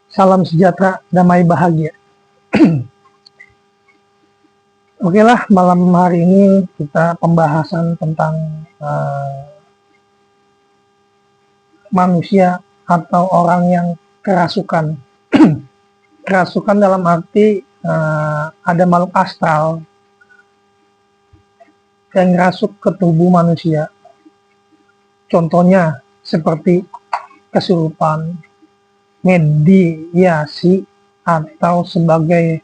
Salam sejahtera, damai bahagia. Oke lah, malam hari ini kita pembahasan tentang manusia atau orang yang kerasukan. Kerasukan dalam arti ada makhluk astral yang ngerasuk ke tubuh manusia. Contohnya seperti kesurupan, mediasi, atau sebagai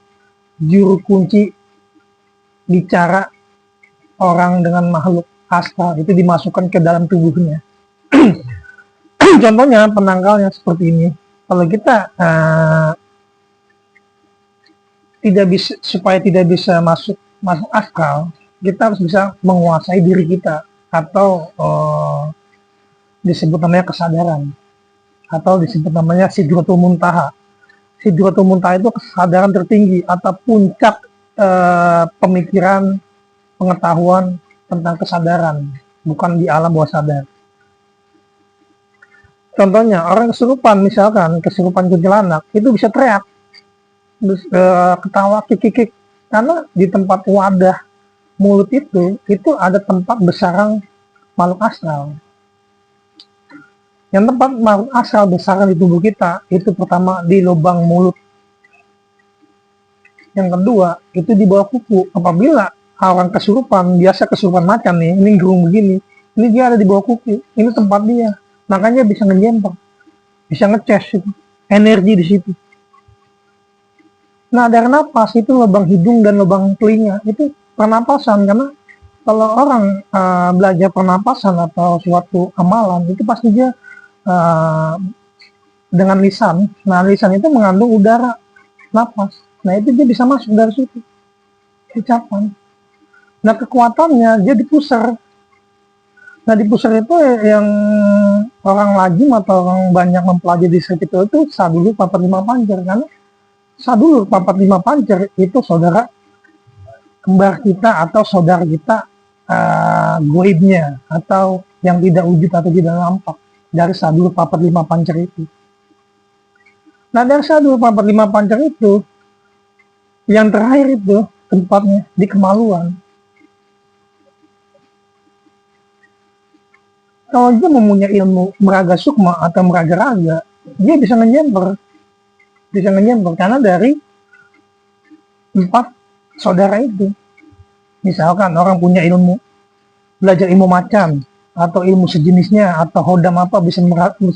juru kunci bicara orang dengan makhluk astral itu dimasukkan ke dalam tubuhnya. Contohnya penangkalnya seperti ini. Kalau kita supaya tidak bisa masuk astral, kita harus bisa menguasai diri kita, atau disebut namanya kesadaran, atau disebut namanya sidratul muntaha. Sidratul muntaha itu kesadaran tertinggi atau puncak pemikiran, pengetahuan tentang kesadaran, bukan di alam bawah sadar. Contohnya orang kesurupan, misalkan kesurupan kuntilanak, itu bisa teriak, ketawa, kikik, karena di tempat wadah mulut itu ada tempat bersarang makhluk astral. Yang tempat makhluk astral bersarang di tubuh kita itu pertama di lubang mulut. Yang kedua itu di bawah kuku. Apabila orang kesurupan, biasa kesurupan macan nih, ini gerung begini, ini dia ada di bawah kuku, ini tempat dia, makanya bisa ngejemper, bisa ngeces itu, energi di situ. Nah, dari napas itu lubang hidung dan lubang telinga itu pernapasan, karena kalau orang belajar pernapasan atau suatu amalan itu pasti dia dengan lisan. Nah, lisan itu mengandung udara, napas. Nah, itu dia bisa masuk dari situ, ucapan. Nah, kekuatannya dia dipusar. Nah, dipusar itu yang orang lazim atau orang banyak mempelajari di sekitar itu Sadulur Papat Lima Pancer. Karena Sadulur Papat Lima Pancer itu saudara kembar kita atau saudara kita goibnya, atau yang tidak wujud atau tidak nampak dari Sadulur Papat Lima Pancer itu. Nah, dari Sadulur Papat Lima Pancer itu yang terakhir itu tempatnya di kemaluan. Kalau dia mempunyai ilmu meraga sukma atau meraga raga, dia bisa ngejemper, karena dari 4 saudara itu. Misalkan orang punya ilmu, belajar ilmu macan atau ilmu sejenisnya atau hodam apa, bisa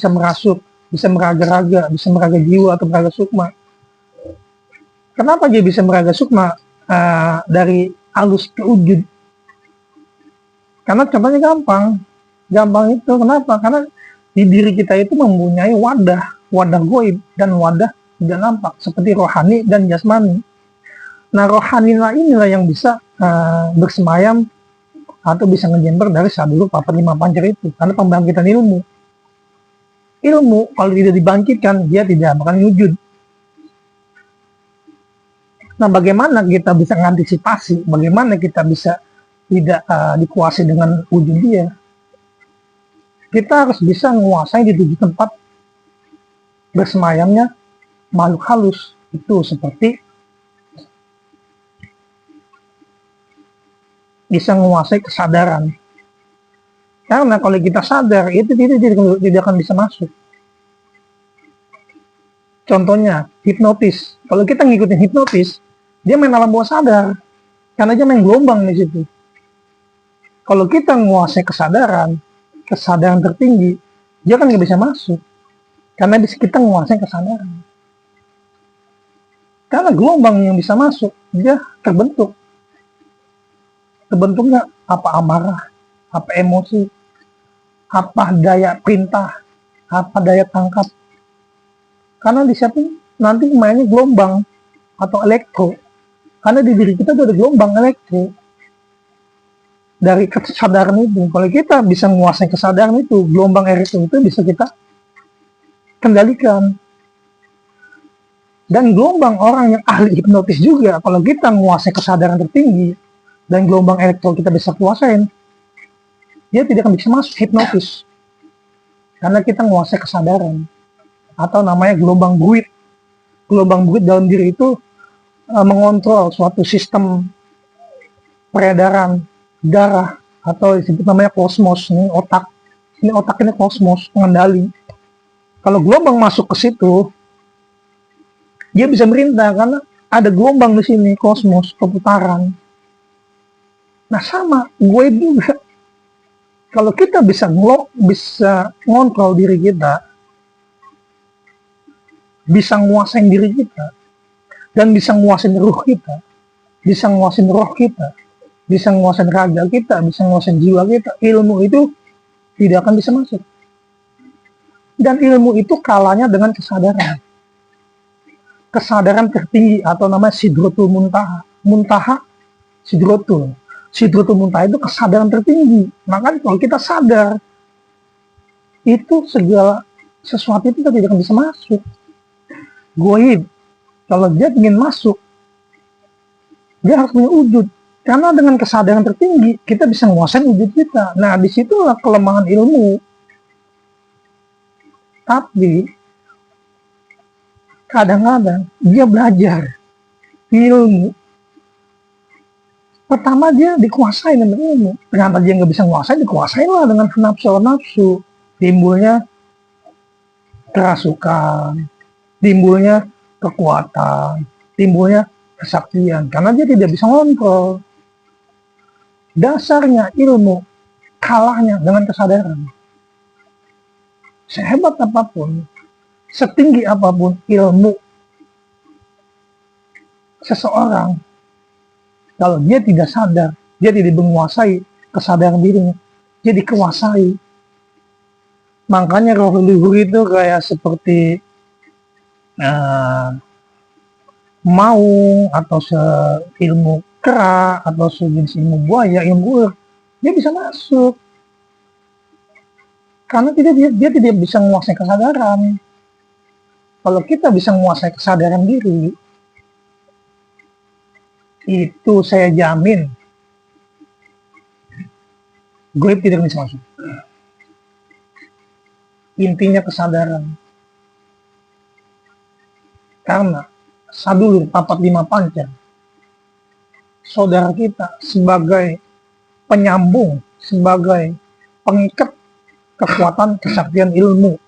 merasuk, bisa meraga raga, bisa meraga jiwa atau meraga sukma. Kenapa dia bisa meraga sukma dari halus ke wujud? Karena contohnya gampang itu. Kenapa? Karena di diri kita itu mempunyai wadah goib dan wadah tidak nampak, seperti rohani dan jasmani. Nah, rohani inilah yang bisa bersemayam atau bisa ngejemper dari Sadulur Papat Lima Pancer itu, karena pembangkitan ilmu kalau tidak dibangkitkan dia tidak akan wujud. Nah, bagaimana kita bisa mengantisipasi, bagaimana kita bisa tidak dikuasai dengan wujud dia? Kita harus bisa menguasai di 7 tempat bersemayamnya makhluk halus itu, seperti bisa menguasai kesadaran. Karena kalau kita sadar itu tidak akan bisa masuk. Contohnya hipnotis. Kalau kita ngikutin hipnotis, dia main alam bawah sadar, karena dia main gelombang di situ. Kalau kita menguasai kesadaran tertinggi, dia kan nggak bisa masuk, karena kita menguasai kesadaran. Karena gelombang yang bisa masuk, dia terbentuknya apa amarah, apa emosi, apa daya perintah, apa daya tangkap. Karena di situ nanti mainnya gelombang atau elektro. Karena di diri kita ada gelombang elektro dari kesadaran itu. Kalau kita bisa menguasai kesadaran itu, gelombang elektro itu bisa kita kendalikan. Dan gelombang orang yang ahli hipnotis juga, kalau kita menguasai kesadaran tertinggi dan gelombang elektro kita bisa kuasain, dia tidak akan bisa masuk hipnotis, karena kita menguasai kesadaran, atau namanya gelombang guit. Gelombang bukit dalam diri itu mengontrol suatu sistem peredaran darah atau disebut namanya kosmos. Ini otak, ini kosmos pengendali. Kalau gelombang masuk ke situ, dia bisa merintah karena ada gelombang di sini, kosmos, perputaran. Nah sama, gue juga. Kalau kita bisa ngontrol diri kita, bisa nguasain diri kita, dan bisa nguasain ruh kita, bisa nguasain roh kita, bisa nguasain raga kita, bisa nguasain jiwa kita, ilmu itu tidak akan bisa masuk. Dan ilmu itu kalahnya dengan kesadaran. Kesadaran tertinggi atau namanya Sidratul Muntaha. Muntaha, Sidratul. Sidratul Muntaha itu kesadaran tertinggi. Makanya kalau kita sadar, itu segala sesuatu itu tidak akan bisa masuk. Goib, kalau dia ingin masuk, dia harus punya wujud. Karena dengan kesadaran tertinggi, kita bisa menguasai wujud kita. Nah, disitulah kelemahan ilmu. Tapi, kadang-kadang dia belajar ilmu. Pertama dia dikuasai dengan ilmu. Kenapa dia nggak bisa menguasai? Dikuasai lah dengan nafsu. Timbulnya kerasukan, timbulnya kekuatan, timbulnya kesaktian. Karena dia tidak bisa ngontrol. Dasarnya ilmu kalahnya dengan kesadaran. Sehebat apapun, setinggi apapun ilmu seseorang, kalau dia tidak sadar, dia tidak menguasai kesadaran dirinya, dia dikuasai. Makanya roh leluhur itu kayak seperti maung atau ilmu kera atau sejenis ilmu buaya, ilmu ular, dia bisa masuk. Karena dia tidak bisa menguasai kesadaran. Kalau kita bisa menguasai kesadaran diri, itu saya jamin goib tidak bisa masuk. Intinya kesadaran. Karena sadulur papat lima panca, saudara kita sebagai penyambung, sebagai pengikat kekuatan kesaktian ilmu.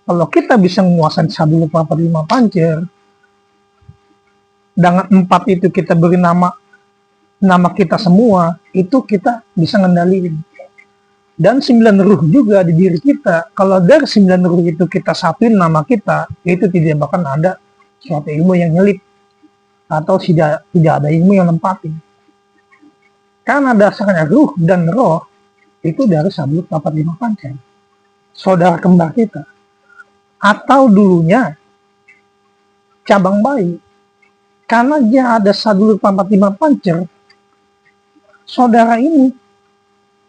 Kalau kita bisa menguasai sadulur papat lima panca, dengan 4 itu kita beri nama kita semua, itu kita bisa ngendaliin. Dan 9 ruh juga di diri kita. Kalau dari 9 ruh itu kita satuin nama kita, itu tidak bakal ada suatu ilmu yang nyelip atau tidak ada ilmu yang nempatin. Karena dasarnya ruh dan roh itu dari sadulur papat lima panca, saudara kembar kita, atau dulunya cabang bayi. Karena dia ada sadulur papat lima panca, saudara ini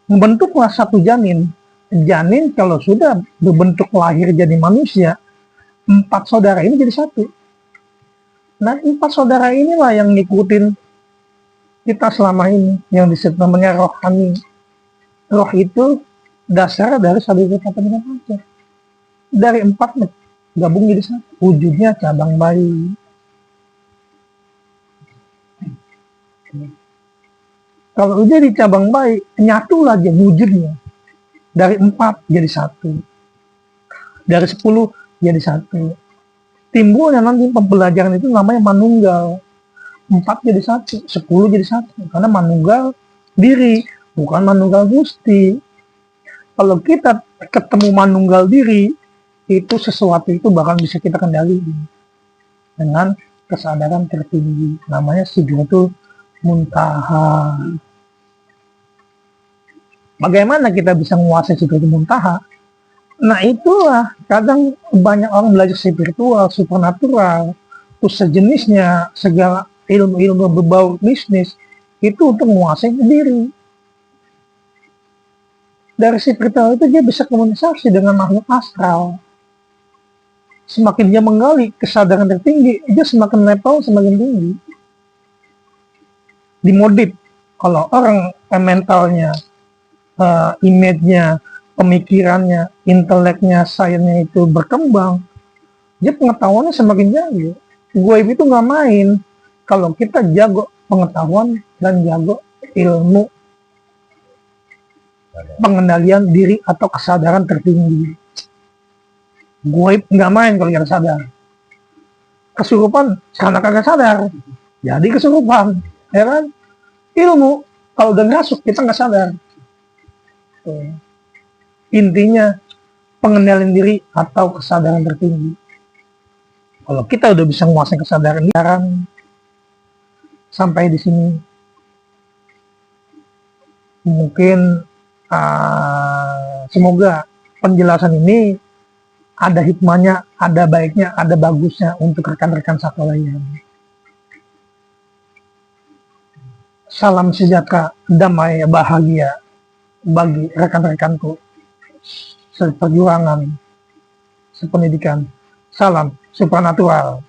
membentuklah satu janin. Janin kalau sudah berbentuk lahir jadi manusia, 4 saudara ini jadi satu. Nah, 4 saudara inilah yang ngikutin kita selama ini, yang disebut namanya rohani. Roh itu dasarnya dari sadulur papat lima panca. Dari 4 gabung jadi satu. Wujudnya cabang bayi. Kalau udah di cabang bayi, nyatu aja wujudnya. Dari 4 jadi 1. Dari 10 jadi 1. Timbulnya nanti pembelajaran itu namanya manunggal. 4 jadi 1, 10 jadi 1. Karena manunggal diri, bukan manunggal gusti. Kalau kita ketemu manunggal diri, itu sesuatu itu bakal bisa kita kendalikan dengan kesadaran tertinggi. Namanya Sidratul Muntaha. Bagaimana kita bisa menguasai Sidratul Muntaha? Nah itulah, kadang banyak orang belajar spiritual, supernatural, terus sejenisnya, segala ilmu-ilmu berbau bisnis, itu untuk menguasai diri. Dari spiritual itu dia bisa komunikasi dengan makhluk astral. Semakin dia menggali kesadaran tertinggi, dia semakin level semakin tinggi. Dimodif. Kalau orang mentalnya, image-nya, pemikirannya, inteleknya, sainsnya itu berkembang, dia pengetahuannya semakin jago. Goib itu nggak main. Kalau kita jago pengetahuan dan jago ilmu pengendalian diri atau kesadaran tertinggi. Goib nggak main kalau yang sadar. Kesurupan karena kagak sadar, jadi kesurupan, ya kan? Ilmu kalau udah ngerasuk kita nggak sadar. Tuh. Intinya pengendalian diri atau kesadaran tertinggi. Kalau kita udah bisa menguasai kesadaran ini, sampai di sini mungkin semoga penjelasan ini ada hikmahnya, ada baiknya, ada bagusnya untuk rekan-rekan sekalian. Salam sejahtera, damai, bahagia bagi rekan-rekanku seperjuangan, sependidikan. Salam supranatural.